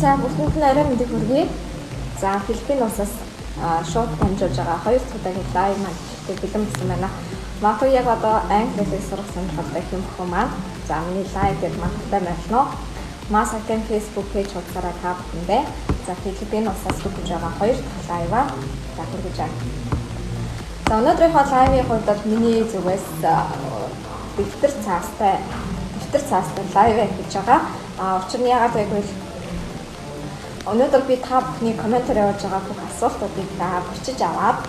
За бүгдэнд нь арай мэндийг хүргэе. За Филиппин улсаас шууд дамжуулж байгаа 2 дахь удаагийн лайв маань бэлэн болсон байна. Магадгүй яг одоо англи хэлийг сурах сонирхолтой хүмүүс маань за миний лайв дээр магадгүй байна. Масакын Facebook пэйж хуудасаараа та бүхэндээ за Филиппин улсаас хүргэж байгаа 2 дахь лайваа за хүргэж байна. За өнөөдрийнхөө лайвын хувьд бол миний зүгээс дэвтэр цаастай лайв хийж байгаа. Учир нь яагаад гэвэл өнөөдөр би та бүхний комментээр явуулж байгаа бүх асуултуудыг бичиж аваад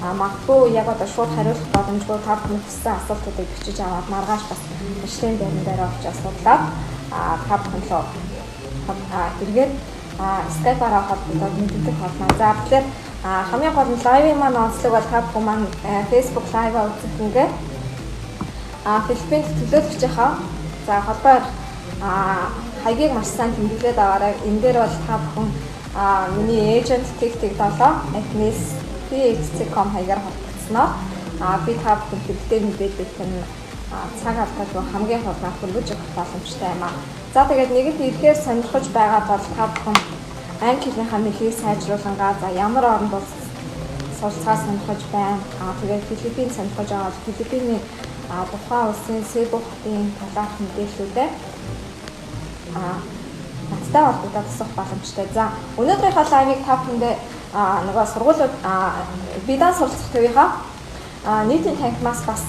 магадгүй яг одоо шууд хариулах боломжгүй та бүхний хүссэн асуултуудыг бичиж аваад маргааш бас бичлэгийн дээр очиж асуудлаад та бүхэн рүү эргээд Skype-аараа холбогдоод мэддэг болно. За тэгэхээр хамгийн гол нь лайвын маань онцлог бол та бүхэн маань Facebook лайваа үзэх ингээд Филиппинд төлөөлөгчийнхаа за холбоор хаягийг маш сайн тэмдэглээд аваарай. Энэ дээр бол та бүхэн миний эйжент @pxc.com хаягаар холбогдсноо би та бүхэн хэрэгтэй мэдээлэлд нь цаг алдаагүй хамгийн хурдан хүргэж өгөх боломжтой юм аа. За тэгээд нэгэнд ирэхээр сонирхож байгаа бол та бүхэн англи хэлнийхаа мэдлэгийг сайжруулангаа за ямар оронд бол суралцгаа сонирхож байна. Тэгээд Филиппин сонирхож байгаа бол Филиппиний тухайн улсын Себу хотын талаарх мэдээллүүдээ надтай холбогдоод асуух боломжтой. За өнөөдрийнхөө лайвыг та бүхэндээ нөгөө сургуулиуд бидаа суралцах төвийнхаа нийтийн танхимаас бас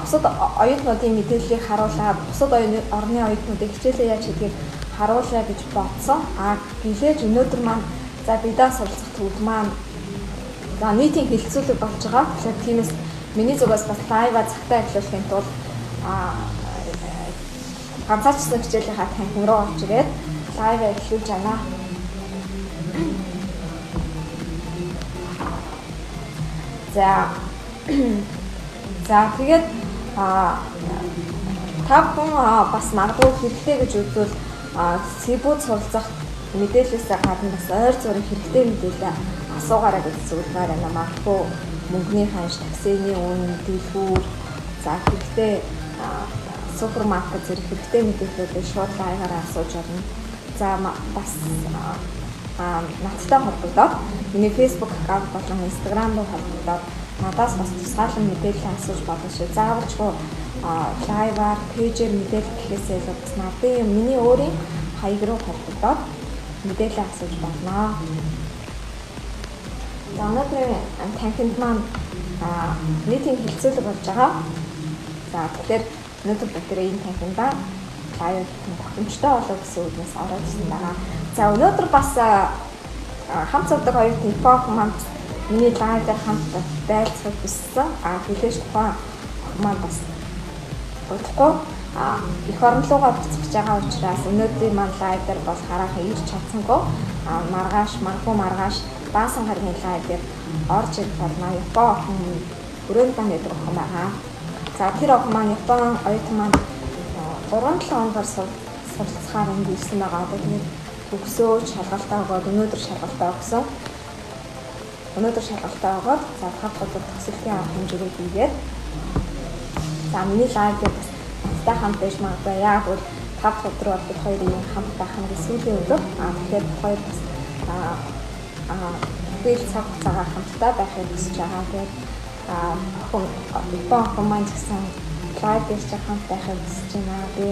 бусад оюутнуудын мэдээллийг харуулаад бусад орны оюутнуудыг хичээлээ яаж хийдгийг харуулъя гэж бодсон. Гэлээж өнөөдөр маань за бидаа суралцах төвд маань за нийтийн хэлэлцүүлэг болж байгаа. Тэгэхээр тиймээс миний зүгээс бас лайваа цагтаа эхлүүлэхийн тулд ганцаарчсан хичээлийнхаа танхим руу орж ирээд лайваа эхлүүлж байна. За тэгээд та бүхэн бас магадгүй хэрэгтэй гэж үзвэл Себуд суралцах мэдээлэлээс гадна бас ойр зургийн хэрэгтэй мэдээлэл асуугаарай гэж зөвлөмөр байна. Магадгүй мөнгөний ханш, таксины үн, дэлгүүр за хэрэгтэй супермаркет зэрэг хэрэгтэй мэдээллүүдийг шууд лайваараа асууж болно. За бас надтай холбогдоод миний Facebook аккаунт болон Instagram руу холбогдоод надаас бас тусгаалan мэдээлэл асууж болно шүү. Заавалчгүй лайваар пэйжээр мэдээлэл гэхээсээ илүү бас надын миний өөрийн хаяг руу холбогдоод мэдээлэл асууж болно. За өнөөдрийн танхимд маань нийтийн хэлэлцүүлэг болж байгаа. За тэгэхээр өнөөдөр бүгдээ энэ танхимдаа лайв тохиромжтой болоо гэсэн үгнээс ороод ирсэн байгаа. За өнөөдөр бас хамт сурдаг оюутны Ипох маань миний лайв дээр хамт байлцах хүссэн. Хэлээж тухайн маань бас удахгүй их орон руугаа буцаж байгаа учраас өнөөдрийн маань лайв дээр бол хараахан ирч чадсангүй. Маргааш баасан гаргийн лайв дээр орж ирэх болно. Ипох өрөөнд маань яддаг охин байгаа. За тэр охин маань Япон оюутан маань 3-7 хоногор суралцахаар ирсэн байгаа. Тэгээд өгсөө шалгалтаа өгөөд өнөөдөр шалгалтаа өгсөн. За 5 удаа төгсөлтийн авах хэмжээгээ хийгээд за миний лайв дээр бас надтай хамт байж магадгүй. Яг бол 5 өдөр бол бид хоёрын хамт байх нь сүүлийн өдөр. Тэгэхээр бид хоёр бас бэл цаг цагаар хамтдаа байхыг хүсэж байгаа. Тэгээд охин маань гэсэн лайв дээр ч хамт байхыг хүсэж байна. Би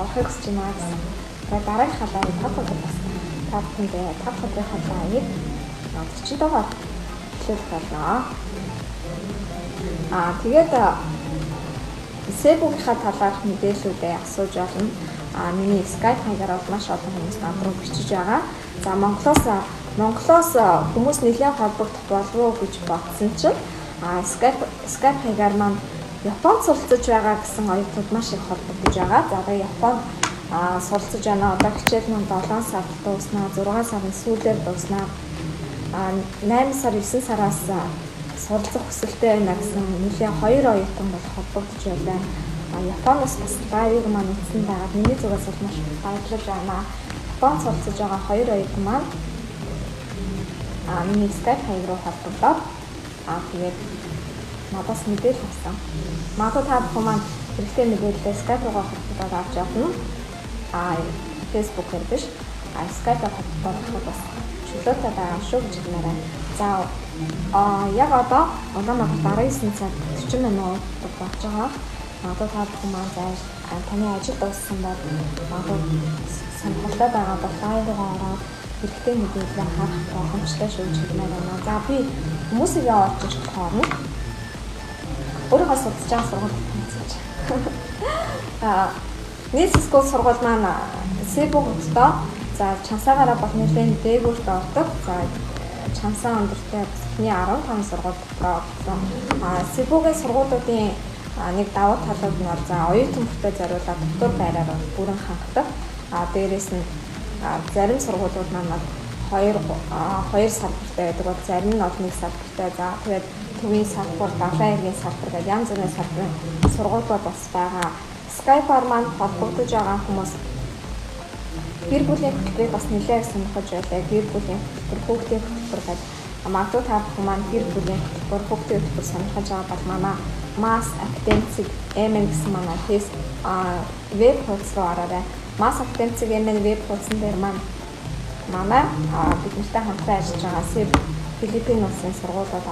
орохыг хүсэж байна. Тэгээд дараагийн халааг 5 удаа бас та бүхэндээ 5 удаагийн халааг 40 дугаар хэлэх болно. Тэгээд Себугийнхаа талаарх мэдээллүүдээ асууж болно. Миний Skype хаягаар маш олон хүмүүс над руу бичиж байгаа. За Монголоос хүмүүс нэлээд холбогдох болов уу гэж бодсон чинь Skype хаягаар маань Японд суралцж байгаа гэсэн оюутнууд маш их холбогдож байгаа. За тэгээд Японд суралцж байна. Одоо хичээл нь 7 сард дууснаа, 6 сарын сүүлээр дууснаа. 8 сар 9 сараас суралцах хүсэлтэй байна гэсэн нэлээд 2 оюутан бол холбогдож байна. Японоос бас лайвыг маань үзсэн байгаад миний зүгээс бол маш баярлаж байна. Японд суралцж байгаа 2 оюутан маань миний Skype хаяг руу холбогдоод тэгээд надаас мэдээлэл авсан. Магадгүй та бүхэн маань хэрэгтэй мэдээлэлээ Skype руугаа холбогдоод авч явна. Facebook-ээр биш Skype-аар холбогдох бас чөлөөтэй байгаа шүү гэж хэлмээр. За яг одоо Улаанбаатар 19 цаг 40 минут болж байгаа. Одоо та бүхэн маань зайш таны ажил дууссан бол сонирхолтой байгаа бол лайвгаа ороод хэрэгтэй мэдээлэл харах боломжтой шүү гэж хэлмээр байна. За би хүмүүсийг явуулж ирэх хооронд өөрийнхөө судалж байгаа сургууль тэнцэж. Нийслэл скул сургууль маань Сибу хоттой за Чансаагаараа бол нэлээд дээгүүрт ордог. За Чансаа өндөртэй бүсний 15 сургууль дотор орсон. Сибугийн сургуулиудын нэг давуу талууд нь за оюутан бүтэд зориулаад дотор байраар бүрэн хангадаг. Дээрээс нь зарим сургуулиуд маань хоёр салбартай байдаг бол зарим нь олон нэг салбартай. За тэгээд төвийн салбар, далайн эргийн салбар гэдэг янз бүрийн салбарын сургуулиуд бас байгаа. Skype-аар маань холбогдож байгаа хүмүүс гэр бүлийн хөтөлбөрийг бас нэлээд сонирхож байлаа. Гэр бүлийн хөтөлбөр, хүүхдийн хөтөлбөр гэдэг магадгүй та бүхэн маань гэр бүлийн хөтөлбөр, хүүхдийн хөтөлбөр сонирхож байгаа бол манай Mass Academic MN гэсэн манай веб хуудас руу ороорой. Mass Academic MN веб хуудсан дээр манай бидэнтэй хамтран ажиллаж байгаа Филиппин улсын сургуулиуд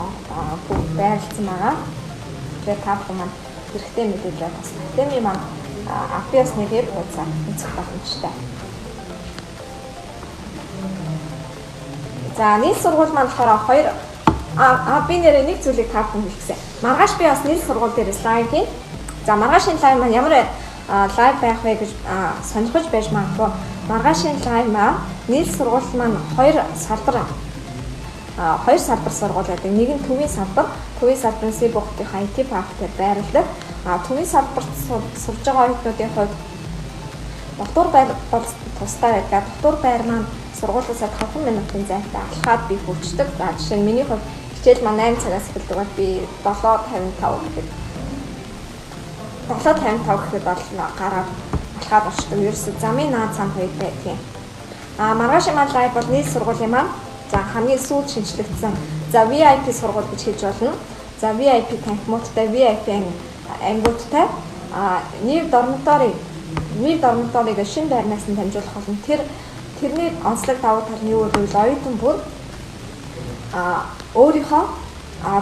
бүгд байрлсан байгаа. Тэгээд та бүхэн маань хэрэгтэй мэдээлэл бас Academy маань APS нэг веб хуудасаар үзэх боломжтой. За нийт сургууль маань болохоор би нэрээ нэг зүйлийг та бүхэнд хэлчихсэн. Маргааш би бас нийт сургууль дээрээс лайв хийн. За маргаашийн лайв маань ямар лайв байх вэ гэж сонирхож байж магадгүй. Маргаашийн лайв маань нийт сургууль маань хоёр салбар сургууль байдаг. Нэг нь төвийн салбар нь Сибу хотын IT парк дээр байрлал. Төвийн салбарт сурж байгаа оюутнуудын хувьд дотор байр бол тусдаа байдаг. Дотор байр маань сургуулиасаа 5 минутын зайтай алхаад би хөгждөг. За жишээ нь миний хувьд хичээл маань 8 цагаас эхэлдэг бол би 7:55 гэхэд бол гараад алхаад очдог. Ерөөсөө замын наад цам хоёр байдгийн. Маргаашийн маань лайв бол нийт сургуулийн маань за хамгийн сүүлд шинжлэгдсэн за VIP сургууль гэж хэлж болно. За VIP танхимуудтай VIP ангиудтай нэр дормиторыг шинэ байрнаас нь дамжуулах болно. Тэрний онцлог давуу тал нь юу вэ? Оюутан бүр өөрийнхөө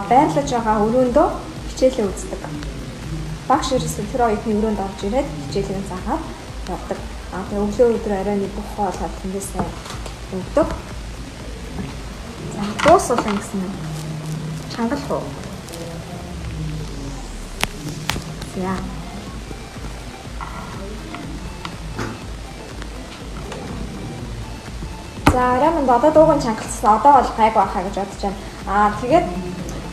байрлаж байгаа өрөөндөө хичээлээ үздэг. Багш ерөөсөө тэр оюутны өрөөнд орж ирээд хичээлээ заагаад явдаг. Тэгээ өглөө өдөр оройн бүх хоолой тэндээс өгдөг. За дуусуулна гэсэн чангалах уу? За. За арайнд одоо дууган чангалсан. Одоо бол гайг байхаа гэж бодож байна. Тэгээд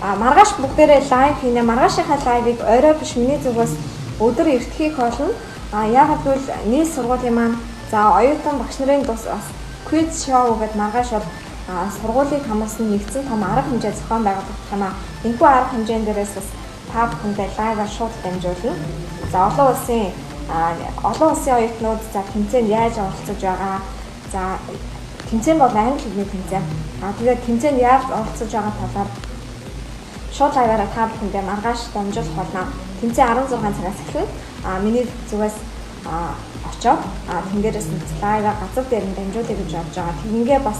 маргааш бүгдээрээ лайв хийнэ. Маргаашийнхаа лайвыг орой биш миний зүгээс өдөр эртхийх болно. Яагаад гэвэл нийт сургуулийн маань за оюутан багш нарын бас quiz show гэдэг маргааш бол сургуулийг хамаарсан нэгдсэн том арга хэмжээ зохион байгуулах юм аа. Энэхүү арга хэмжээн дээрээс бас та бүхэндээ лайваар шууд дамжуулна. За олон улсын оюутнууд за тэмцээнд яаж оролцож байгаа. За тэмцээн бол англи хэлний тэмцээн. Тэгээд тэмцээнд яаж оролцож байгаа талаар шууд лайваараа та бүхэндээ маргааш дамжуулах болно. Тэмцээн 16 цагаас эхэлнэ. Миний зүгээс очоод тэнгэрээс нь лайваа газар дээр нь дамжуулъя гэж бодож байгаа. Тэгингээ бас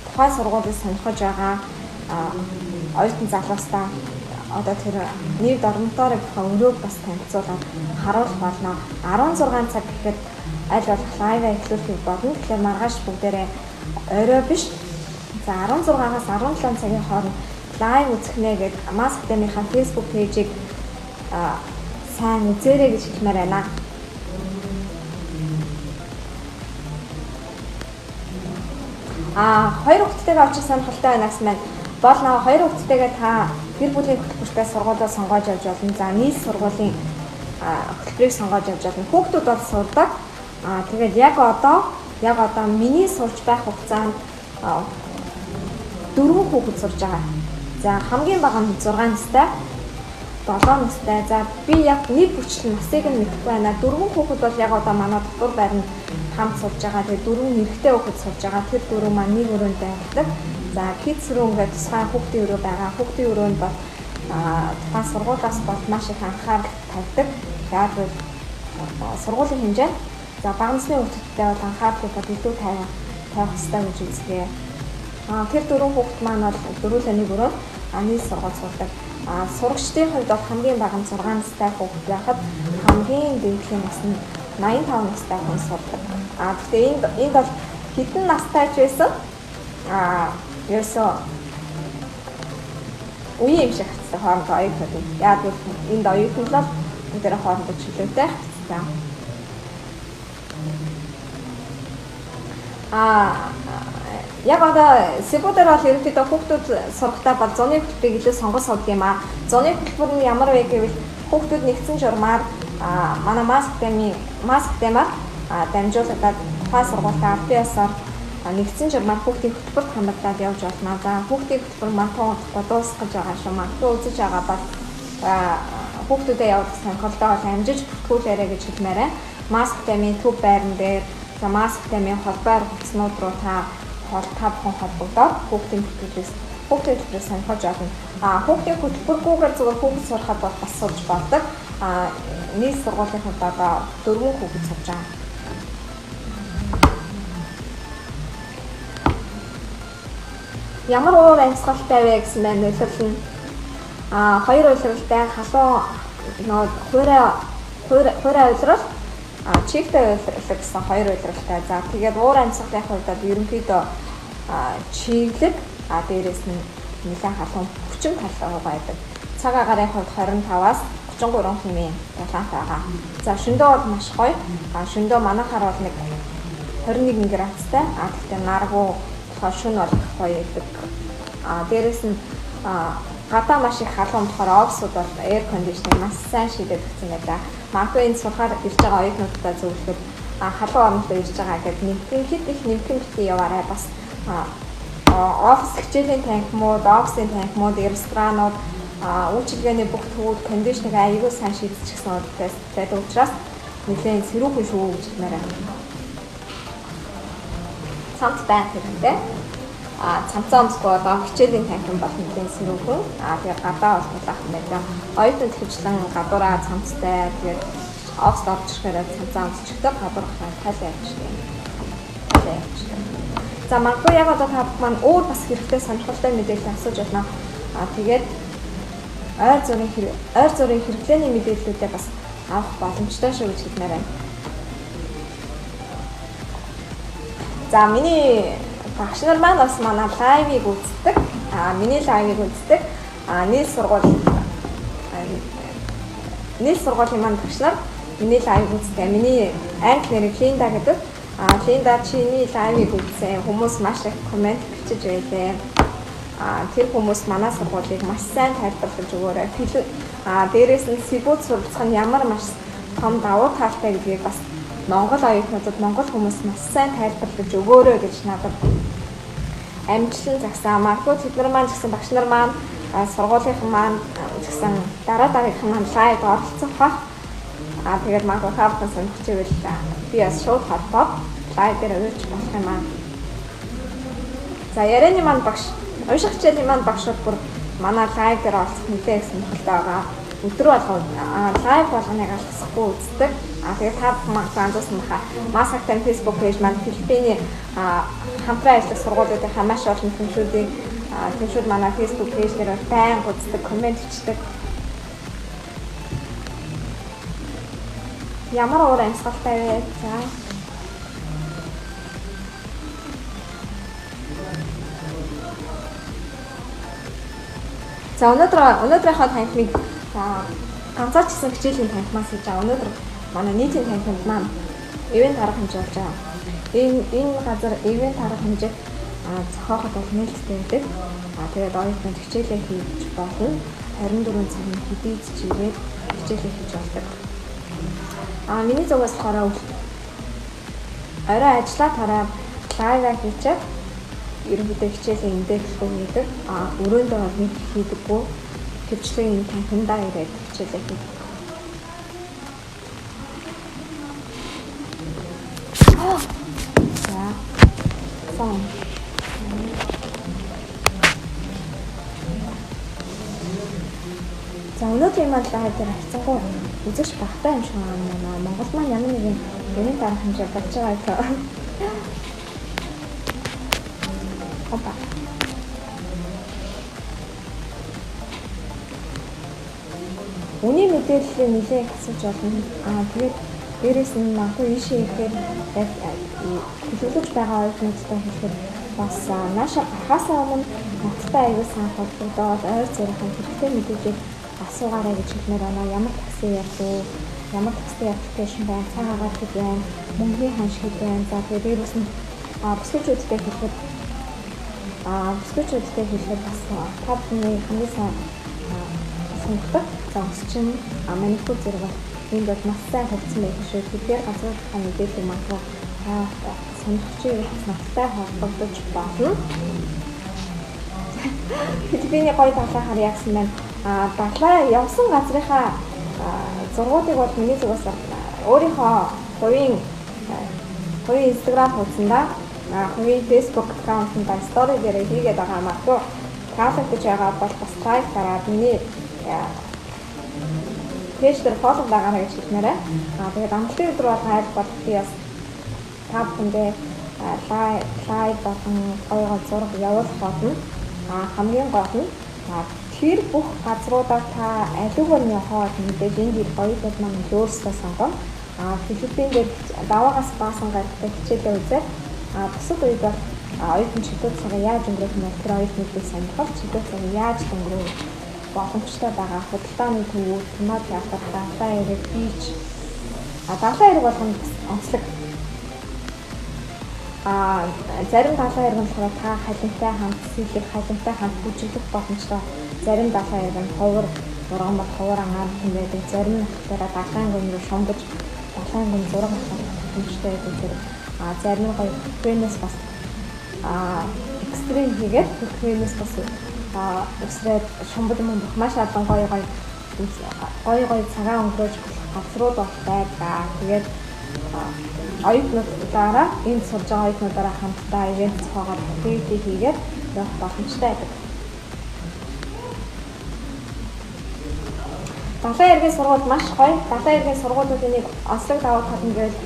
тухайн сургуулийг сонирхож байгаа оюутан залуустаа одоо тэр нэг дормиторыг өрөөг бас танилцуулаад харуулах болно. 16 цаг гэхэд аль болох лайваа эхлүүлэх болно. Тэгэхээр маргааш бүгдээрээ орой биш. За 16-аас 17 цагийн хооронд лайв үзэх нэ гэдэг Mass Academy-ийн Facebook пэйжийг сайн үзээрэй гэж хэлмээр байна. Хоёр хүүхдтэйгээ очих сонирхолтой байна гэсэн байна. Бол хоёр хүүхдтэйгээ та гэр бүлийн хөтөлбөртэй сургуулиуд сонгож явж болно. За нийт сургуулийн хөтөлбөрийг сонгож явж болно. Хүүхдүүд бол сурдаг. Тэгээд яг одоо миний сурч байх хугацаанд 4 хүүхэд сурж байгаа. За хамгийн бага нь 6 настай, 7 настай. За би яг нэг бүрчлэн насыг нь мэдэхгүй байна. 4 хүүхэд бол яг одоо манай дотор байранд хамт сурж байгаа. Тэгээд 4 нэрхтээ хүүхэд сурж байгаа. Тэр 4 маань нэг өрөөнд байдаг. За kids room гэдэг тусгай хүүхдийн өрөө байгаа. Хүүхдийн өрөөнд бол тухайн сургуулиас бол маш их анхаарал тавьдаг. Яг л сургуулийн хэмжээнд За багамсны хүүхдүүдтэй бол анхаарлыг бол илүү тавих хэрэгтэй гэж үздэг. Тэр дөрвөн хүүхэд маань бол дөрвөлөө нэг өрөө нийт сургууль сурдаг. Сурагчдын хувьд бол хамгийн бага нь 6 настай хүүхэд байхад хамгийн дээдлийн нас нь 85 настай хүн сурдаг. Гэхдээ энд бол хэдэн настай ч байсан ерөөсөө үеийн юм шиг хэвчээ хоорондоо оюутнууд. Яг л энд оюутнууд л бүгдээ хоорондоо чөлөөтэй хэвчээ. Яг одоо Сибудаар бол ерөнхийдөө хүүхдүүд сурахтаа бол зуны хөтөлбөрийг илүү сонгож суудаг юм аа. Зуны хөтөлбөр нь ямар вэ гэвэл хүүхдүүд нэгдсэн журмаар манай масктемаар дамжуулагдаад тухайн сургуультаа RPS-аар нэгдсэн журмаар хүүхдийн хөтөлбөрт хамрагдаад явж болно. За хүүхдийн хөтөлбөр мантан удахгүй дуусах гэж байгаа шүү. Магадгүй үзэж байгаа бол хүүхдүүдэд явуулах сонирхолтой бол амжиж бүртгүүлээрэй гэж хэлмээрээ. Масктемийн төв байран дээр за масктемийн холбоор хүчнүүд рүү та бүхэн холбогдоод хүүхдийн хөтөлбөрөөс сонирхож болно. Хүүхдийн хөтөлбөргүйгээр зүгээр хүүхэд сурахад бол бас сурж болдог. Нийт сургуулийн хувьд одоо 4 хүүхэд сурж байгаа. Ямар уур амьсгалтай вэ гэсэн байна нөлөөлөл нь хоёр уйлралтай халуун нөө хуурай уйлрал чигтэй уйлрал гэсэн хоёр уйлралтай. За тэгээд уур амьсгалын хувьд ерөнхийдөө чиглэг дээрээс нь нэлээд халуун 40 талтай байдаг. Цаг агарын хувьд 25-аас 33 хэмээн талант байгаа. За шөндөө бол маш гоё. Шөндөө манайхаар бол нэг 21 градустай. Гэхдээ наргуу шүн бол гоё байдаг. Дээрээс нь гадаа маш их халуун болохоор офсууд бол air conditioner маш сайн шийдэж өгсөн байдаг. Магадгүй энэ сурахаар ирж байгаа оюутнуудтай зөвлөхөд халуун орнод ирж байгаа гэдэг нэмхэн битгий яваарай. Бас офис хичээлийн танхимууд, офисын танхимууд, ресторанууд, үйлчилгээний бүх төвүүд кондишныг аягүй сайн шийдчихсэн байдаг учраас нэлээд сэрүүхэн шүү гэж хэлмээр байна. Цамц байх хэрэгтэй. Цамцаа өмсгөө одоо хичээлийн танхим бол нэлээд сэрүүхэн. Тэгээд гадаа бол тулах юм байна. Оюутнууд хөвчлэн гадуураа цамцтай тэгээд офс орж ирэхээр цамцаа өмсчихдэг гадуурх тайлаа явчихдаг. За магадгүй яг одоо та маань өөр бас хэрэгтэй сонирхолтой мэдээлэл асууж байна. Тэгээд ойр зүрийн хэрэглээний мэдээллүүдээ бас авах боломжтой шүү гэж хэлмээр байна. За миний багш нар маань бас манай лайвыг үздэг. Миний лайвыг үздэг. Нийт сургуулийн маань багш нар миний лайвыг үздэг. Миний англи нэр Линда гэдэг. Линда чиний лайвыг үзсэн хүмүүс маш их комент бичиж байлаа. Тэр хүмүүс манай сургуулийг маш сайн тайлбарлаж өгөөрэй. Дээрээс нь Сибуд суралцах нь ямар маш том давуу талтай гэдгийг бас Монгол оюутнуудад Монгол хүмүүс маш сайн тайлбарлаж өгөөрэй гэж надад амжилан загсан. Магадгүй тэд нар маань гэсэн багш нар маань сургуулийнхан маань гэсэн дараагийнхан маань лайв оролцох ба. Тэгээд магадгүй хавтан сонирхож ивэл би бас шууд холбоод лайв дээр өгч болох юм аа. За ярианы маань багш, унших хичээлийн маань багш бүр манай лайв дээр оролцох нэлээд сонирхолтой байгаа. Өдөр болгоо лайв болгоныг алгасахгүй үздэг. Тэгээд та бүхэн анзаарсан баха. Масактан Facebook пэйж маань Филиппиний хамтран ажиллах сургуулиудын маш олон төвшүүд манай Facebook пэйж дээр байнга үздэг, комент бичдэг. Ямар уур амьсгалтай вэ? За өнөөдрийнхөө танхимыг ганцаар ч гэсэн хичээлийн танхимаас хийж байгаа. Өнөөдөр манай нийтийн танхимд маань ивент арга хэмжээ болж байгаа. Энэ газар ивент арга хэмжээ зохиоход бол нээлттэй байдаг. Тэгээд оюутнууд хичээлээ хийж болно. 24 цагийн хэдийд чигээр хичээлээ хийж болдог. Миний зүгээс болохоор орой ажиллаа тараа лайв хийчихээ. Ерөнхийдөө хичээлийн индэглэхгүй хийдэг. Өрөөндөө бол нэг хийдэггүй. Хөвчлэн танхимдаа ирээд хичээлээ хийдэг. За өнөөдрийн маань лайв дээр хайцангуу үзэгч багтаа юм шиг байна. Монгол маань ямар нэгэн гэрийн дарга хэмжээ болж байгаа гэх. Опа. Үний мэдээллийг нэлээд асууж болно. Тэгээд дээрээс нь магадгүй ийшээ ихээр яг төлөвлөж байгаа оюутнуудтай хэлэхэд бас нааша гарахаасаа өмнө надтай аягүй сайн холбогдоод ойр зэрхэн хэрэгтэй мэдээлэл асуугаарай гэж хэлмээр байна. Ямар такси явуу, ямар такси аппликейшн байна, цагаагаар хэд байна, мөнгөний ханш хэд байна. За тэгээд дээрээс нь бүсгүйчүүдтэй хэлэхэд бас та бүхний хамгийн сайн сонгодог. За өсчин манипул зэрэг энд бол маш сайн хөгжсөн байх шүү. Тэгэхээр газруудынхаа мэдээлэл магадгүй сонирхчийг настай холбогдож болно. Филиппиний гоё далай хараа яасан байна. Далай явсан газрынхаа зургуудыг бол миний зүгээс өөрийнхөө хувийн Instagram хуудсандаа хувийн Facebook аккаунтанда стори дээр хийгээд байгаа магадгүй таалагдж байгаа бол бас лайк дараад миний пэйж дээр фоллоу дагаарай гэж хэлмээрээ. Тэгээд амтлын өдөр бол хайр бол би бас та бүхэндээ лайв болон гоё зураг явуулах болно. Хамгийн гол нь тэр бүх газруудаар та аливаар нь явахад мэдээж энэ дээр гоёлууд маань өөрсдөө сонгоно. Филиппинд даваагаас баасан гайхалтай хичээлээ үзээд бусад үед бол оюутан чөлөө цагаа яаж өнгөрөх нь тэр оюутнуудыг сонирхол чөлөө цагаа яаж өнгөрөх боломжтой байгаа худалдааны төвүүд, кино театр, далайн эрэг, бич. Далайн эрэг болгоно онцлог. Зарим далайн эрэг нь болохоор та халимтай хамт сэлэх, халимтай хамт бүжиглэх боломжтой. Зарим далайн эрэг нь ховор, урган бол ховор ангаар юм байдаг. Зарим нь болохоор далайн гүн рүү шумбаж, далайн гүн зураг авах боломжтой байдаг. Зарим нь гоё фэнэс бас экстрим хийгээд фэнэс бас өсрээд шумбал юм маш олон гоё цагаан өнгөрөөж газрууд бол байдаг. Тэгээд оюутнуудаараа энд сурж байгаа оюутнуудаараа хамтдаа ивент цогоор activity хийгээд явах боломжтой байдаг. Далайн эргийн сургууль маш гоё. Далайн эргийн сургуулиудын нэг онцлог давуу тал нь гэвэл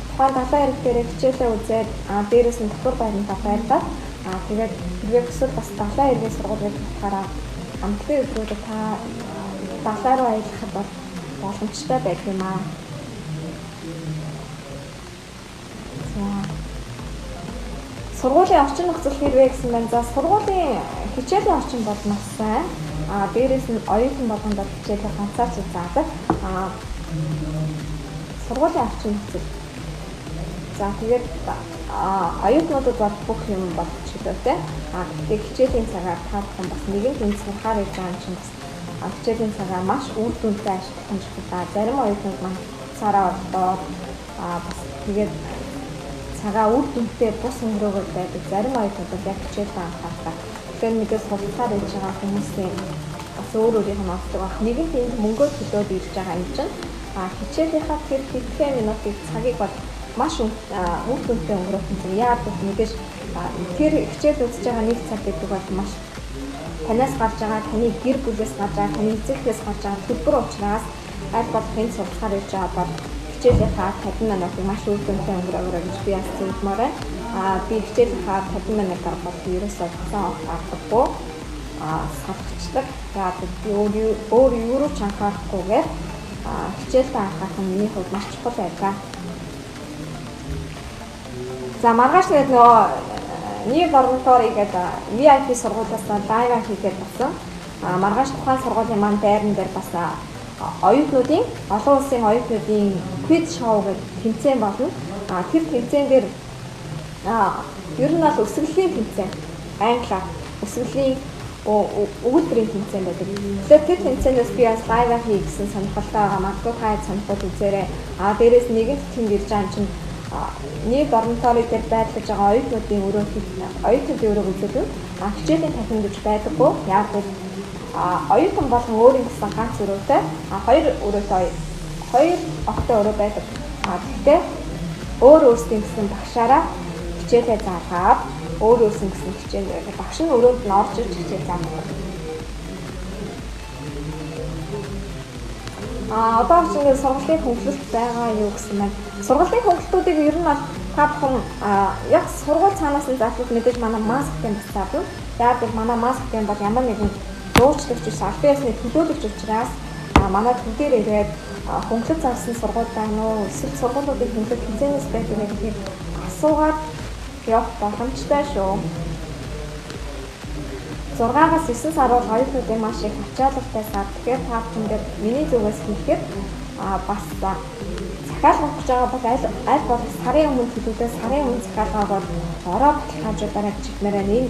тухайн далайн эрэг дээр хичээлээ үзээд дээрээс нь дотор байрнаа байрлаад тэгээд нэгсэл бас далайн эргийн сургуулийг болохоор амтлын өдрүүдэд та далайн руу аялахад бол боломжтой байх юм аа. За сургуулийн орчин нөхцөл хэрвээ гэсэн байна. За сургуулийн хичээлийн орчин бол маш сайн. Дээрээс нь оюутан болгонд хичээлээ ганцаарч заадаг. Сургуулийн орчин нөхцөл. За тэгээд оюутнуудад бол бүх юм бол чөлөөтэй. Тэгээд хичээлийн цагаар та бүхэн бас нэгэн хүн сурахаар явж байгаа юм чинь бас хичээлийн цагаа маш үр дүнтэй ашиглах юм шиг байна. Зарим оюутнууд маань цаараа болоод бас тэгээд цагаа үр дүнтэй бус өнгөрөөгөл байдаг. Зарим оюутнууд яг хичээлээ анхаардаг. Тэгэхээр мэдээс сурахаар явж байгаа хүмүүсийн бас өөрийнх нь онцлог баг. Нэгэн тэнд мөнгөө төлөөд ирж байгаа юм чинь хичээлийнхаа тэр хэдхэн минутын цагийг бол маш үр дүнтэй өнгөрөх юм. Яагаад гэвэл мэдээж тэр хичээл үзэж байгаа нэг цаг гэдэг бол маш танаас гарч байгаа, таны гэр бүлээс гарч байгаа, таны эцэгээс гарч байгаа төлбөр учраас аль болох энэ сургалтаар явж байгаа бол хичээлийнхаа 50 минутыг маш үр дүнтэй өнгөрөөрэй гэж би бас зөвлөмөр байна. Би хичээлийнхаа 50 минутаар бол ерөөсөө цаан авахгүй салхичдаг. Тэгээд би өөр юу ч анхаарахгүйгээр хичээлдээ анхаарах нь миний хувьд маш чухал байлаа. За маргааш тэгээд нөгөө нэг дормитори гэдэг VIP сургуулиас лайв хийгээд болсон. Маргааш тухайн сургуулийн маань байран дээр бас оюутнуудын олон улсын оюутнуудын квиз шоу гэдэг тэмцээн болно. Тэр тэмцээн дээр ер нь бол өсвөлийн тэмцээн, англиар өсвөлийн өгүүлбэрийн тэмцээн байдаг. Тэгэхээр тэр тэмцээнээс би бас лайв хий гэсэн сонирхолтой байгаа. Магадгүй та сонирхол үзээрэй. Дээрээс нэгэн тэтгэн ирж байгаа юм чинь нэг дормитори дээр байрлаж байгаа оюутнуудын өрөө үзүүлэн хичээлийн танхим гэж байдаггүй. Яг бол оюутан болон өөрийн гэсэн ганц өрөөтэй хоёр огтой өрөө байдаг. Гэхдээ өөрсдийн гэсэн багшаараа хичээлээ заагаад өөрсдийн гэсэн хичээл багш нь өрөөнд нь орж ирж хичээл заадаг. Одоо ч ингээд сургуулийн хөнгөлөлт байгаа юу гэсэн маань. Сургуулийн хөнгөлтүүдийг ер нь бол та бүхэн яг сургууль цаанаас нь задлах мэдээж манай маскын бас задлаа. Яг л манай маскын бол ямар нэгэн зуурчлагч биш аль биесний төлөөлөгч учраас манай төл дээр ирээд хөнгөлөлт зарсан сургууль байна уу? Эсвэл сургуулиудын хөнгөлөлт хэмжээнээс байдаг гэдгийг асуугаад явах боломжтой шүү. 6-аас 9 сар бол оюутнуудын маш их ачаалалтай сар. Тэгэхээр та бүхэнд миний зүгээс хэлэхэд бас захиалгах гэж байгаа бол аль болох сарын өмнө төлөвлөсөн сарын өмнө захиалгаагаар ороо батлах хажуудаараа гэж хэлмээрээ энэ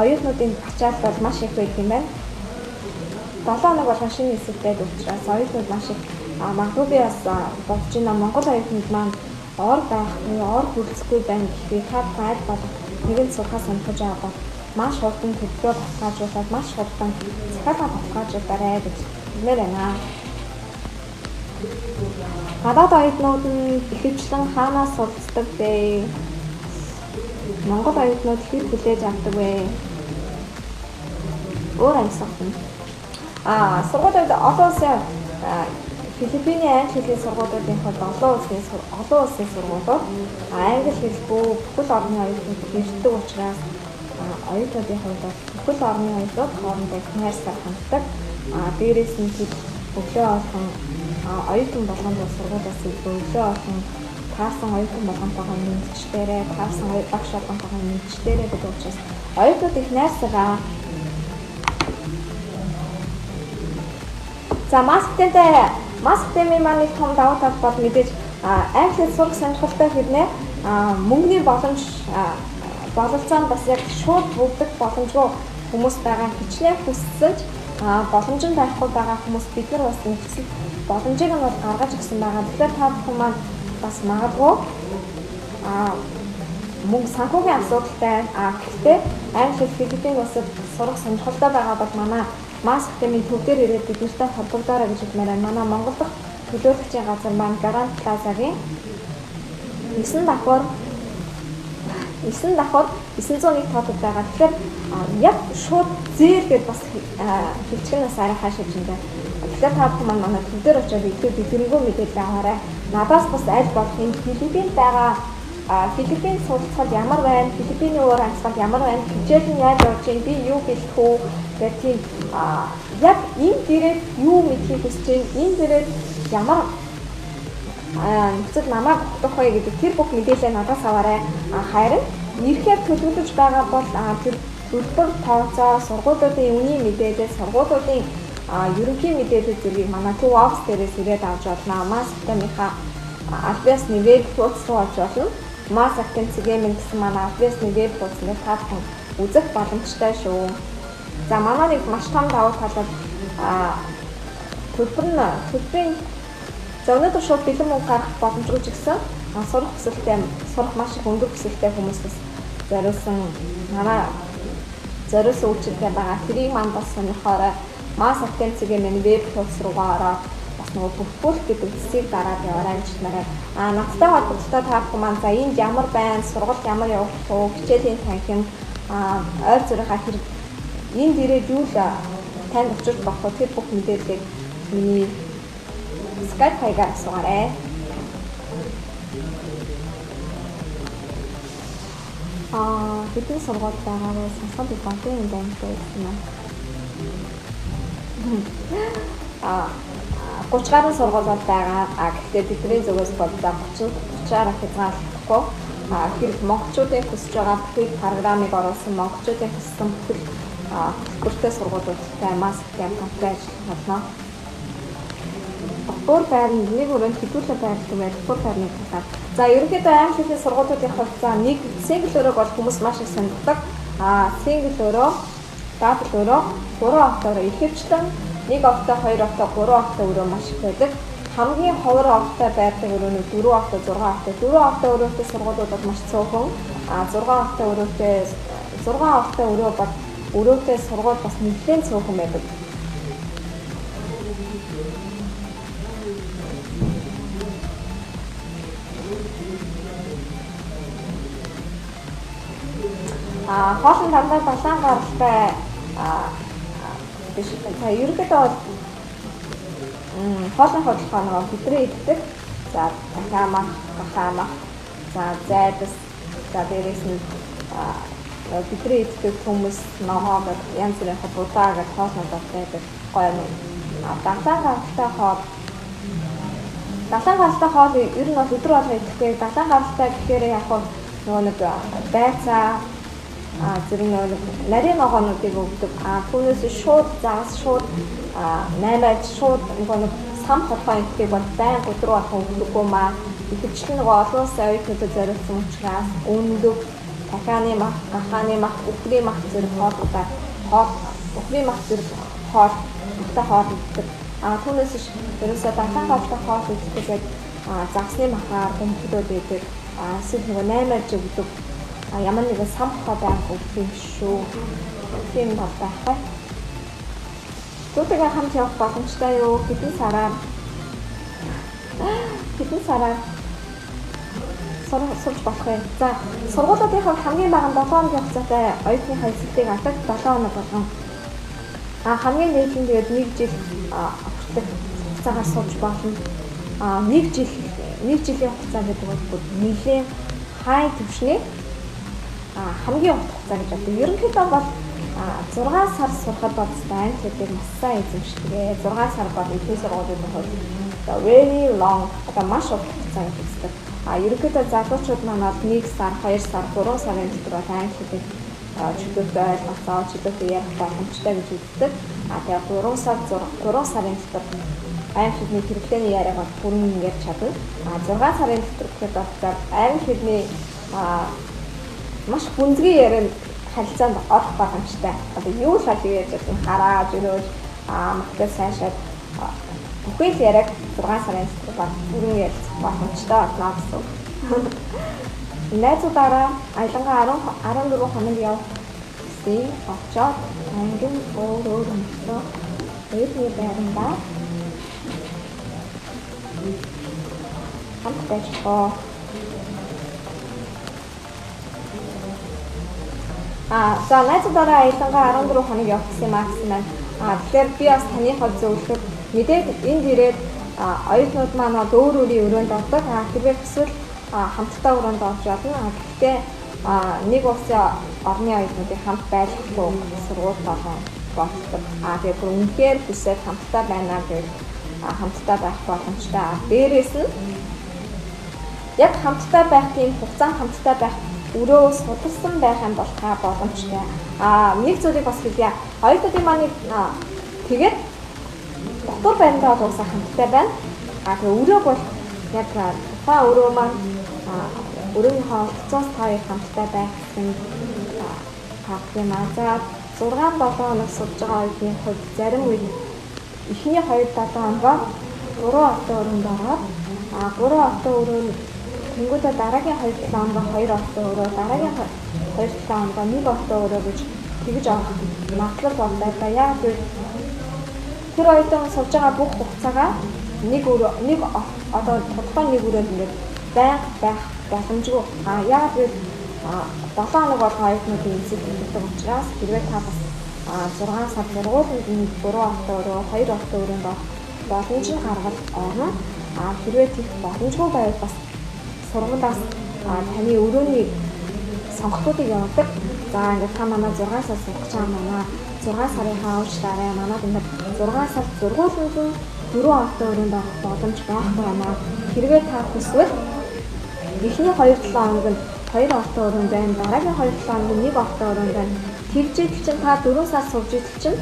оюутнуудын ачаалал бол маш их байдаг юм байна. 7 хоног болгон шинэ хэсэгтэй учраас оюутнууд маш их магадгүй би бас бодож байна Монгол оюутнууд маань ор байхгүй, ор хүрэлцэхгүй байна гэхээ та аль болох нэгэн сурхаас сонирхож байгаа бол маш хурдан төлөвлөгөө баталгаажуулаад маш хурдан захиалга баталгаажуулаарай гэж хэлмээр байна. Гадаад оюутнууд нь ихэвчлэн хаанаас суралцдаг вэ? Монгол оюутнууд хэд хүлээж авдаг вэ? Өөр амьсгалын. Сургуулиуд олон улсын Филиппиний англи хэлний сургуулиудын хувьд олон улсын сургуулиуд англи хэлгүй бүхэл орны оюутнууд ирдэг учраас оюутнуудын хувьд бүхэл орны оюутнууд хоорондоо найрсаар ханддаг. Дээрээс нь өглөө олон оюутан болгонд сургуулиас өглөө олон таарсан оюутан болгонтойгоо мэдчдээрээ, таарсан багш болгонтойгоо мэдчдээрээ гэдэг учраас оюутнууд их найрсаар. За масктэй маань нэг том давуу тал бол мэдээж англи хэл сурах сонирхолтой хэрнээ мөнгөний боломж бололцоо бас яг шууд бүгдэх боломжгүй хүмүүс байгаа хичнээн хүссэн ч боломж нь байхгүй байгаа хүмүүс бид нар бас нэгсэн боломжийг нь бол гаргаж өгсөн байгаа. Тэгэхээр та бүхэн маань бас магадгүй мөнгө санхүүгийн асуудалтай гэхдээ англи хэл Филиппин улсад сурах сонирхолтой байгаа бол манай маскын төв дээр ирээд бид нартай холбогдоорой гэж хэлмээр байна. Манай Монгол дахь төлөөлөгчийн газар маань Гарант Плазагийн 9 давхар 901 тооцоод байгаа. Тэгэхээр яг шууд зээргээд бас хөвчгнээс арай хаашаа жинтэй. Тэгэхээр та бүхэн манай төв дээр очиод бидрэнгүй мэдээлэл аваарай. Надаас бас аль болох энэ Филиппинд байгаа Филиппин суралцахад ямар байна? Филиппиний өөр амьсгал ямар байна? Хичээл нь яаж явж байна? Би юу хэлэх үү? Гэх тийм яг энэ дээрээ юу мэдхийг хүсэж байна? Энэ дээрээ ямар нөхцөл намайг утгах вэ гэдэг тэр бүх мэдээлэл надаас аваарай. Харин ирэхээр төлөвлөж байгаа бол тэр төлбөр тооцоо, сургуулиудын үнийн мэдээлэл, сургуулиудын ерөнхий мэдээлэл зэргийг манай төв офс дээрээс ирээд авч болно. Масктныхаа албасны веб хуудас руу орж болно. Маскын цэгийн гэсэн манай албасны веб хуудсыг та бүхэн үзэх боломжтой шүү. За манай нэг маш том давуу тал бол төлбөрийн өнөөдөр шууд бэлэн мөнгө гаргах боломжгүй ч гэсэн сурах маш их өндөр хүсэлтэй хүмүүсээс зориулсан үйлчилгээ байгаа. Тэрийг маань бас сонирхоорой. Маскын цэгийн веб хуудас руугаа ороод бас нөгөө бүртгүүлэх гэдэг зүйлсийг дараад яваарай гэж хэлмээрээ. Надтай холбогдолтой та бүхэн маань за энд ямар байна, сургалт ямар явах вэ, хичээлийн танхим, ойр зургийнхаа хэрэг энэ дээрээ юу л танд учирч болох вэ? Тэр бүх мэдээллийг миний Skype хаягаар асуугаарай. Бидний сургууль байгаагаа сонсоод бодсон юм байна гэсэн юм. 30 гаруй сургуулиуд байгаа. Гэхдээ бидний зүгээс бол 30-аар хязгаарлахгүй. Хэрэг монголчуудын хүсэж байгаа бүхэл программыг оруулсан монголчуудын хүссэн бүхэл бүртээ сургуулиудтай масктай хамтдаа ажиллах болно. Өөр байрны нэг өрөөнд хэдүүлээ байрлал байдаг. Өөр байрны талаар. За ерөнхийдөө англи хэлний сургуулиудын хувьд нэг single өрөөг бол хүмүүс маш их сонирхдаг. Single өрөө, double өрөө, 3 офтой өрөө ихэвчлэн 1 офтой, 2 офтой, 3 офтой өрөө маш их байдаг. Хамгийн ховор офтой байдаг өрөөнүүд 4 офтой, 6 офтой. 4 офтой өрөөтэй сургуулиуд бол маш цөөхөн. 6 офтой өрөө бол өрөөтэй сургууль бас нэлээд цөөхөн байдаг. Хоолн дандаа 7 гаралтай биш. Ерөнхийдөө хоолны хөдөлгөөнөө бидний иддэг. За дахиамах, гахаамах, за зайдас, за дээрээс нь бидний иддэг хүмүүс ногоо гэх янз бүрийн будаа гэх хоолнууд байдаг. Гоё юм. Далайн гаралтай хоол. Далайн гаралтай хоол ер нь бол өдөр болго идэхгүй. Далайн гаралтай гэхээр яг нөгөө нэг байцаа зэрэг нэг нарийн ногоонуудыг өгдөг. Түүнээс шууд заас шууд наймаад шууд нэг сам хорхоо идэх бол байн өдөр болго өгдөггүй маа. Ихэвчлэн нөгөө олон улсын оюутнуудад зориулсан учраас өндөг, дахианы мах, гахааны мах, үхрийн мах зэрэг хоолуудаа үхрийн мах зэрэг хоол иддэг. Түүнээс ерөөсөө далайн гаралтай хоол идэхэд загсны махаар өмхлөд байдаг. Эсвэл нөгөө наймаарч өгдөг. Ямар нэгэн сам хорхоо байх өгөх юм шүү. Тийм бол байхгүй. Түүнтэйгээ хамт явах боломжтой юу? Хэдэн сараар сурч болох юм. За, сургуулиудын хувьд хамгийн бага 7 хоногийн хугацаатай оюутныхаа эсэлтийг авдаг 7 хоног болгон. Хамгийн дээд нь тэгээд 1 жил хүртэх хугацаагаар сурч болно. 1 жилийн хугацаа гэдэг бол нэлийн хай төвшний хамгийн урт хугацаа гэж боддог. Ерөнхийдөө бол 6 сар сурахад бол англи хэлийг маш сайн эзэмшдэг. 6 сар бол ихэнх сургуулиудын хувьд very long маш урт хугацаа гэж үздэг. Ерөнхийдөө залуучууд манад 1 сар, 2 сар, 3 сарын дотор бол англи хэлийг чөлөөтэй ойлгоцоо, чөлөөтэй ярих боломжтой гэж үздэг. Тэгээд 3 сарын дотор англи хэлний хэрэглээний яриаг бол бүрэн ярьж чадна. 6 сарын дотор гэхэд бол англи хэлний маш гүнзгий ярианд харилцаанд орох боломжтой. Одоо юу л хал ярьж байгаа юм хараад өрөөж магтаа сайшаад бүхэл яриаг 6 сарын дотор бол бүрэн ярьж боломжтой болно гэсэн. Найзуудаараа аялангаа 14 хоног явах гэсэн очоод ангин өөр өмсөө өөрийн байрандаа хамт байжгаа. За найзуудаараа аялангаа 14 хоног явах гэсэн гэсэн байна. Тэгэхээр би бас таны хувьд зөвлөхөд мэдээд энд ирээд оюутнууд маань өөр өөрийн өрөөнд ордог. Тэрээр эсвэл хамтдаа өрөөнд орж болно. Гэхдээ нэг улсын орны оюутнуудын хамт байлгахгүй сургууль болдог. Тэгээд бүр үнэхээр хүсээд хамтдаа байна гэж хамтдаа байх боломжтой. Дээрээс нь яг хамтдаа байх тийм хугацаанд хамтдаа байх өрөө судалсан байх юм бол боломжтой. Нэг зүйлийг бас хэлье. Оюутнуудын маань тэгээд дотор байрандаа бол уусаа хамтдаа байна. Тэгээ өрөөг бол яг тухайн өрөө маань өрөөнийхөө цоос хоёр хамтдаа байх гэсэн юм. За 6-7 хоног судж байгаа оюутны хувьд зарим үед эхний 2-7 хоногоо 3 автоо өрөөнд ороод 3 автоо өрөөнд тэнгуүдээ дараагийн 2-7 хоногоо 2 автоо өрөө, дараагийн 2-7 хоногоо 1 автоо өрөө гэж тэгж авах магадлал болтой. Яг тэр оюутан суулж байгаа бүх хугацаагаа нэг одоо тодорхой нэг өрөөнд ингээд байх боломжгүй. Яг л 7 хоног болгоо оюутнуудын эсэлт өгдөг учраас хэрвээ та бас 6 сар сургуулиуд 3 автоо өрөө, 2 автоо өрөөнд боломж нь гаргал орно. Хэрвээ тийх боломжгүй байвал бас сургуулиас таны өрөөний сонгогчдыг явуулдаг. За ингээд та манай 6 сар сурах гэж байгаа манай 6 сарын хаачлаарай. Манайд ингээд 6 сар сургуулиуд 4 автоо өрөөнд авах боломж байхгүй байна. Хэрвээ та хүсвэл эхний 2-7 хоног нь 2 автоо өрөөнд байна. Дараагийн 2-7 хоног нь 1 автоо өрөөнд байна. Тэгжээд чинь та 4 сар сурж идэл чинь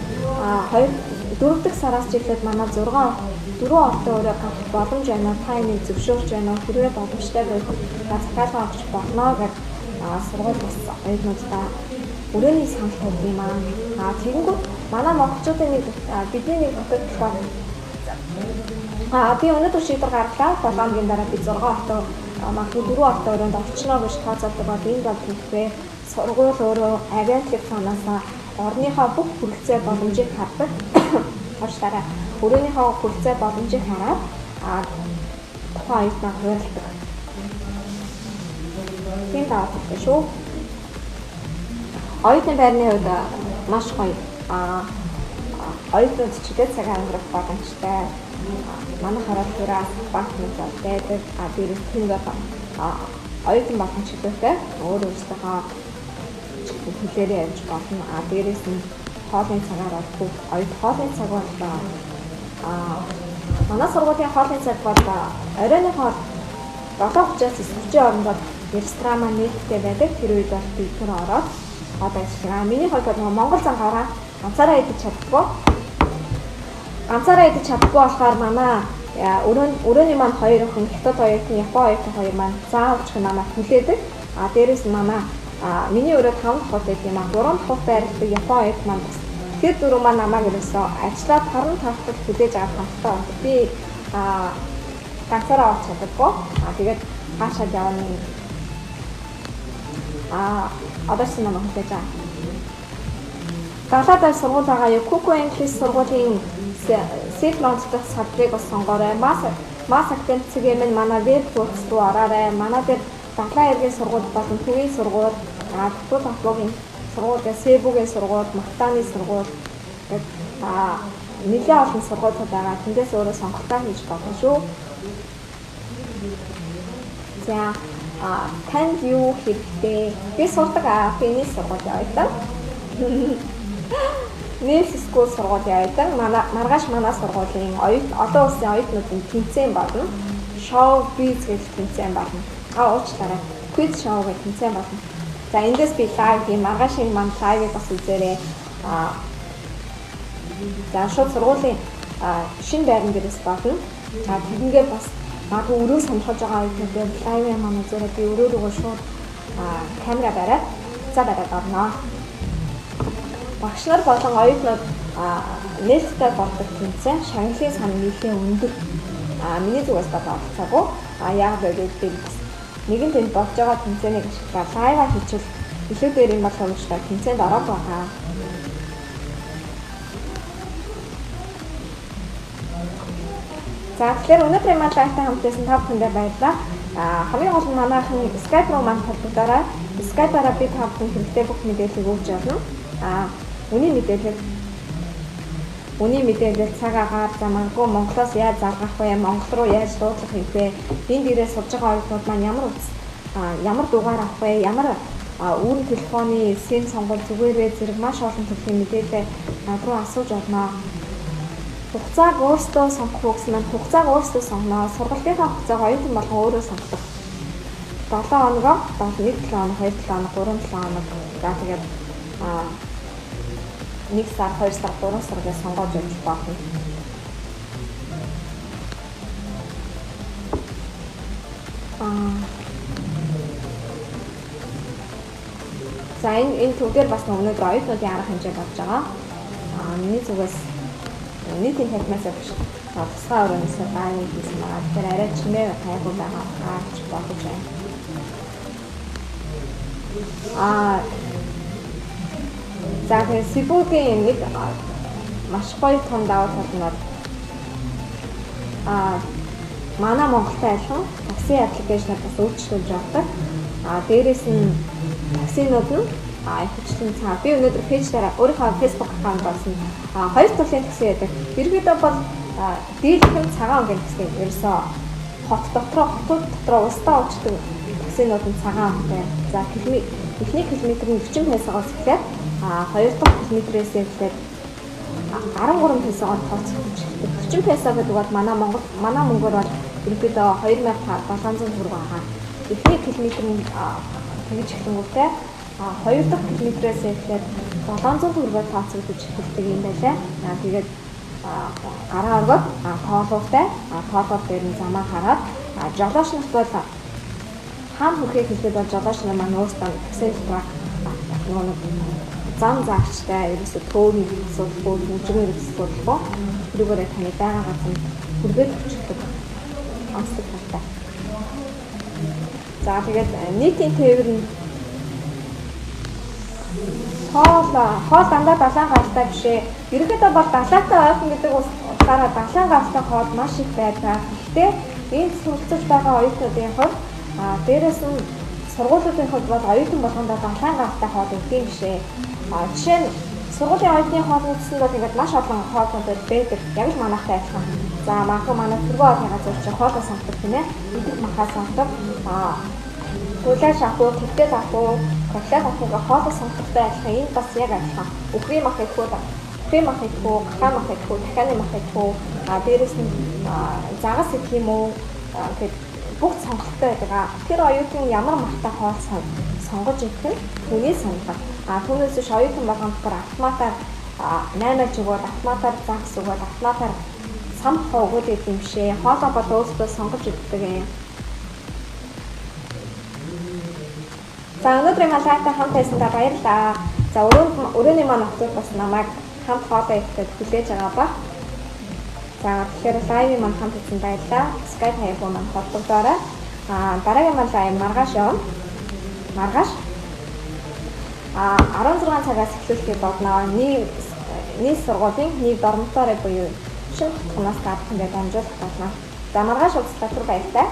4 дахь сараас чиглээд манай 4 автоо өрөө авах боломж байна. Та энийг зөвшөөрч байна. Хэрвээ боломжтой байвал та захиалга авч болно гэж сургууль бас оюутнуудаа өрөөний санал тавьд юм аа. Тэгэнгүүт манай монголчуудын бидний нэг бодлого би өнөөдөр шийдвэр гаргалаа. 7 хоногийн дараа би 6 автоо магадгүй 4 автоо өрөөнд орчихно гэж тооцоолдог бол энэ бол хэлбэрээ сургууль өөрөө авиатлик санаасаа орныхоо бүх хүрэлцээ боломжийг хардаг. Хочлаараа өрөөнийхөө хүрэлцээ боломжийг хараад тухайн оюутнаа хуваалцдаг. Тийм даатдаг шүү. Оюутны байрны хувьд маш гоё оюутнууд чигээр цаг өнгөрөх боломжтой. манай хараад төрөөс багтнууд байдаг. Дээрээс тэнд оюутан болон чөлөөтэй өөр өөрсдийнхөө хэлээрээ явж болно. Дээрээс нь хоолны цагаар бол хоолны цаг бол манай сургуулийн хоолны цаг бол оройн хоол 7:30-аас 9:00 хооронд ресторан маань нээлттэй байдаг. Тэр үед бол би тэр ороод хоол ажиллагаа. Миний хувьд бол Монгол зангаараа ганцаараа идэж чаддаггүй. Ганцаараа идэж чаддаггүй болохоор манай өрөөний маань хоёр охин, хятад оюутан, япон оюутан хоёр маань заавалч намайг хүлээдэг. Дээрээс нь манай миний өрөө 5 дахь хот гэдэг юм. 3 дахь хот байрладаг япон оюутан маань бас тэр дөрөв маань намайг ерөөсөө ажиллаад 5 тавтал хүлээж авах хамттай байна. Би ганцаараа авч чаддаггүй. Тэгээд хаашаа явна. Одоо ч намайг хүлээж авах. Далаад сургууль байгаа Юкуко English сургуулийн Сэлмонт дахь салбарыг бас сонгоорой. Мас академицгийн минь манай веб хуудас руу ороорой. Манай дээр Далайн эргийн сургууль болон төвийн сургууль, Бүхэл Ахлуугийн сургууль, Сэбугийн сургууль, Мартаны сургууль гэдэг нэлээд олон сургуулиуд байгаа. Тэндээс өөрөө сонголтоо хийж болно шүү. За танд юу хэрэгтэй? Би сурдаг финий сургуулийн оюутан. Нийс скул сургуулийн оюутан. Маргааш манай сургуулийн олон улсын оюутнуудын тэмцээн болно. Шоу биз гэж тэмцээн болно. Уучлаарай. Quiz show гэх тэмцээн болно. За эндээс би лайв юм маргаашийн маань лайвыг бас үзээрэй. За шууд сургуулийн шинэ байран дээрээс болно. Тэгингээ бас магадгүй өрөө сонирхож байгаа оюутнууд лайв маань үзээрэй. Би өрөө рүүгээ шууд камера бариад бариад орно. Багш нар болон оюутнууд нээлттэй болдог тэмцээн шагналын сан нэлээд өндөр. Миний зүгээс болцоогүй. Яг л би нэгэн тэнд болж байгаа тэмцээнийг ашиглаад лайваа хийчихвэл илүү дээр юм боломжтой тэмцээнд ороод байгаа. За тэгэхээр өнөөдрийн маань лайвтай хамтдасан та бүхэндээ баярлалаа. Хамгийн гол нь манайхан Skype руу маань холбогдоорой. Skype-аараа би та бүхэнд хэрэгтэй бүх мэдээллийг өгч явна. Үний мэдээлэл цаг агаар магадгүй Монголоос яаж заргах вэ? Монгол руу яаж дуудлах вэ? Энд ирээд сурж байгаа оюутнууд маань ямар дугаар авах вэ? Ямар үүрэг телефоны SIM сонгол зүгээрээ зэрэг маш олон төрлийн мэдээлэл над руу асууж болно. Хугацааг өөрсдөө сонгох гэсэн маань хугацааг өөрсдөө сонгоно. Сургалтынхаа хугацааг оюутан болгон өөрөө сонгодог. 7 хоногоо 1 7 хоног, 2 7 хоног, 3 7 хоног. За тэгээд 1 сар, 2 сар, 3 сар гэж сонгож явж болно. За энэ төвдөр бас өнөөдөр оюутнуудын арга хэмжээ болж байгаа. Миний зүгээс нийтийн танхимаас авч тусгай өрөөс байрны хийсэн байгаа. Тэгэхээр арай чимээ хайгуу байгаа гэж бодож байна. За тэгээд Сэбугийн нэг маш гоё том давуу тал нь бол манай Монголтай адилхан такси аппликейшныг бас өөрчлөлж авдаг. Дээрээс нь таксинууд нь ихэвчлэн би өнөөдөр пэйж дээр өөрийнхөө Facebook аккаунт болсон. Хоёр төрлийн такси байдаг. Иргэдээ бол дийлхэн цагаан өнгийн такси. Ерөөсөө хотууд дотроо устдаа уучдаг таксинууд нь цагаан өнтэй. За эхний километр нь 40 песогоос эхлээд 2 дахь километрээс эхлээд 13 песогоор тооцогдож эхэлдэг. 40 песо гэдэг бол манай мөнгөөр бол ерөнхийдөө 2700 төгрөг байгаа. Эхний километр нь тэгж эхлэнгүүтээ 2 дахь километрээс эхлээд 700 төгрөгөөр тооцогдож эхэлдэг юм байлаа. Тэгээд гараа оргоод тоолуутай тоолол дээр нь замаа хараад жолооч нарт бол хаан хөрхийг хэлээд бол жолооч нар маань өөрсдөө такситрак зам заагчтай ерөөсө төөний асуудалгүй хэмжээгээр асуудалгүй тэрүүгээр таны байгаа газар хүргээд өчтдөг онцлог талтай. За тэгээд нийтийн тээвэр нь хоол дандаа далайн гаралтай бишээ. Ерөнхийдөө бол далайтай оюутан гэдэг утгаараа далайн гаралтай хоол маш их байдаг. Гэхдээ энд суралцж байгаа оюутнуудын хувьд дээрээс нь сургуулиудын хувьд бол оюутан болгондоо далайн гаралтай хоол өгдөг бишээ. Жишээ нь сургуулийн оюутны хоол үзсэн бол ингээд маш олон хоолнууд байдаг. Яг л манайхтай адилхан. За магадгүй манай түргэн орны газар чи хоолой сонгодог тийм ээ. Идэх махаа сонгодог. Гулаш авах, тэгтэл авах, котлет авах гэх хоолой сонгодогтой адилхан. Энэ бас яг адилхан. Үхрийн мах ихүү, үхрийн мах ихүү, гахаа мах ихүү, дахианы мах ихүү, дээрэс нь загас идэх юм уу гэхэд бүх сонголттой байдаг. Тэр оюутан ямар махтай хоол сонгож идэх нь түүний сонголт. Түүнээс биш оюутан болгоно болохоор автоматар 8 ч өгөөд автоматар загас өгөөд автоматар сам хоо өгөөд идэв юм шээ. Хоолоо бол өөрсдөө сонгож иддэг юм. За өнөөдрийн халаатай хамт байсандаа баярлалаа. За өрөөний маань октод бас намайг хамт хоолоо идэхэд хүлээж байгаа ба. За тэгэхээр лайвын маань хамт хийсэн баярлалаа. Skype хаяг маань холбогдоорой. Дараагийн маань лайв маргааш явна. Маргааш 16 цагаас эхлүүлэхэд болно. Нийт сургуулийн нэг дормторой буюу шинэ хотгоноос гадна дамжуулах болно. За маргааш уулзлаа түр баярлалаа.